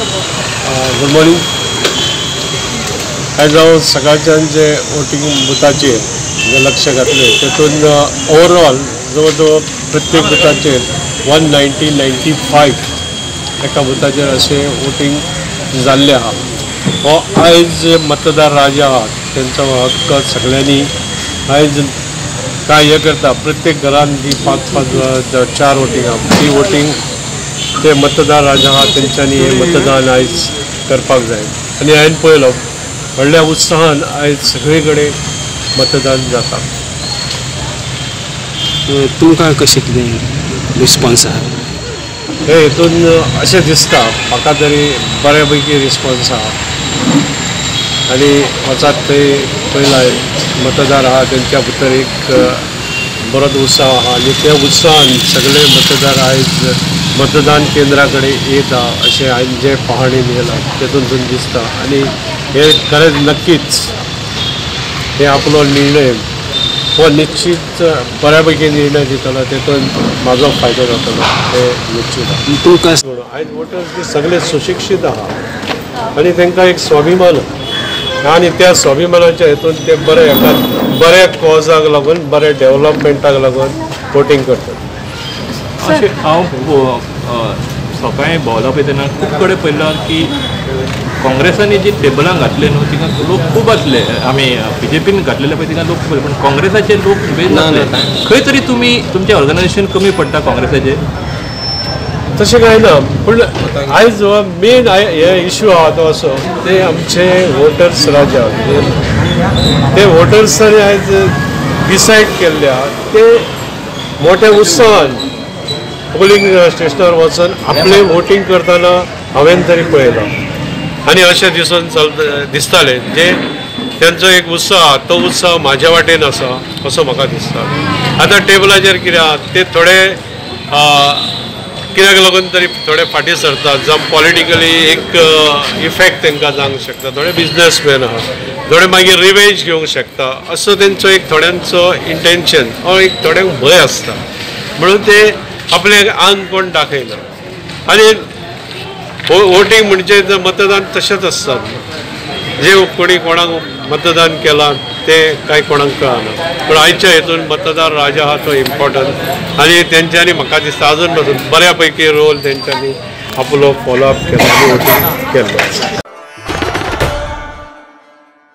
Good morning. आज हांव सकाळच्यान जे वोटिंग बुथाचेर जे लक्ष घातले तेतून ओवरऑल जवळ जवळ प्रत्येक बुथाचेर 195 एका बुथाचेर अशें वोटिंग जाल्लें आहा. हो आयज मतदार राजा आहा तेंचो हक्क सगळ्यांनी आयज काय हे करता. प्रत्येक घरान जी 5-5 4 वोटिंग आहा ती वोटिंग ते मतदार राजा आहा तेंच्यांनी हे मतदान आयज करपाक जाय. आनी हांवें पळयलो व्हडल्या उत्साहान आयज सगळे कडेन मतदान जाता. तुमकां कशें कितें रिस्पॉन्स आहा? हे हितून अशें दिसता म्हाका तरी बऱ्या पैकी रिस्पॉन्स आहा. आनी वचात थंय पळयला मतदार आहा तेंच्या भितर एक बरोच उत्साह आहा आनी त्या उत्साहान सगळे मतदार आयज मतदान केंद्रा कडेन येता अशें हांवें जे पाहणेन येयलां तेतूंतून दिसता. आनी हे खरेंच नक्कीच हे आपलो निर्णय हो निश्चित बऱ्या पैकी निर्णय दितलो तेतून म्हाजो फायदो जातलो हे निश्चित आहा. तुमकां आयज वोटर्स ते सगळे सुशिक्षीत आहा आनी तांकां एक स्वाभिमान आनी त्या स्वाभिमानाच्या हितून ते बऱ्या कॉजाक लागून बऱ्या डेव्हलपमेंटाक लागून वोटिंग करतात. अशें हांव सकाळीं भोंवला पळयतना खूब कडेन पळयलां की काँग्रेसानी जी टेबलां घातले न्हू तिका लोक खूब आसले. आमी BJPन घातलेले पळय तिका लोक खूब आसले पूण काँग्रेसाचे लोक बेज नासले. खंय तरी तुमी तुमचें ऑर्गनायझेशन कमी पडटा काँग्रेसाचें? तशें कांय ना पूण आयज जो मेन हे इश्यू आहा तो असो ते आमचे वोटर्स राजा ते वोटर्सांनी आयज डिसायड केल्ले आहा ते मोठ्या उत्साहान पोलिंग स्टेशनार वचून आपले वोटिंग करतना हांवें तरी पळयलां. आनी अशें दिसतालें जे तेंचो एक उत्साह तो उत्साह म्हाज्या वाटेन आसा असो म्हाका दिसता. आतां टेबलाचेर कितें आहा ते थोडे कित्याक लागून तरी थोडे फाटीं सरतात जावं पॉलिटिकली एक इफेक्ट तांकां जावंक शकता. थोडे बिजनसमॅन आहा थोडे मागीर रिवेंज घेवंक शकता असो तेंचो एक थोड्यांचो इंटेंशन हो एक थोड्यांक भंय आसता म्हणून ते आपले आंग कोण दाखयना. आनी वोटींग म्हणजे मतदान तशेंच आसता जे कोणी कोणाक मतदान केलां ते कांय कोणाक कळना. पूण आयच्या हितून मतदार राजा आहा तो इम्पॉर्टंट आनी तेंच्यांनी म्हाका दिसता अजून पासून बऱ्या पैकी रोल तेंच्यांनी आपलो फॉलोअप केला आनी वोटींग केल्लो.